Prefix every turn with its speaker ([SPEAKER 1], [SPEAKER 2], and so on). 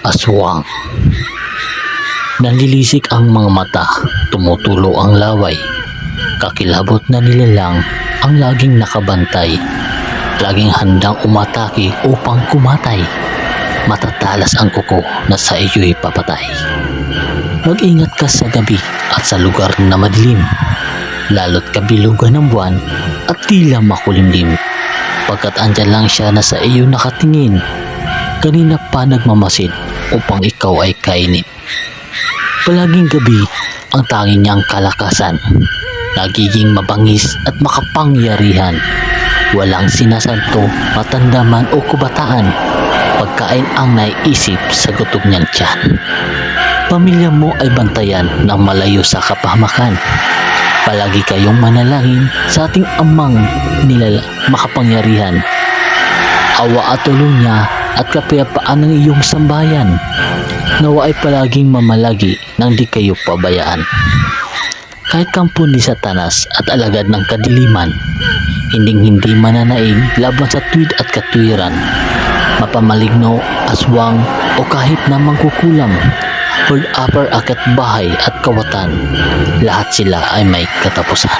[SPEAKER 1] Aswang. Nanlilisik ang mga mata, tumutulo ang laway. Kakilabot na nilalang ang laging nakabantay. Laging handang umatake upang kumatay. Matatalas ang kuko na sa iyo'y papatay. Mag-ingat ka sa gabi at sa lugar na madilim. Lalo't kabilugan ng buwan at tila makulimlim. Pagkat andyan lang siya na sa iyo nakatingin. Kanina pa nagmamasid upang ikaw ay kainin. Palaging gabi ang tanging niyang kalakasan. Nagiging mabangis at makapangyarihan. Walang sinasanto, matanda man o kubataan. Pagkain ang naiisip sa gutom niyang tiyan. Pamilya mo ay bantayan ng malayo sa kapahamakan. Palagi kayong manalangin sa ating amang makapangyarihan. Awa at tulong niya at kapayapaan ng iyong sambayan. Nawa ay palaging mamalagi nang di kayo pabayaan. Kahit kampon ni Satanas at alagad ng kadiliman, hindi mananaig laban sa tuwid at katwiran. Mapamaligno, aswang o kahit na mangkukulam, hold upper akit bahay at kawatan, lahat sila ay may katapusan.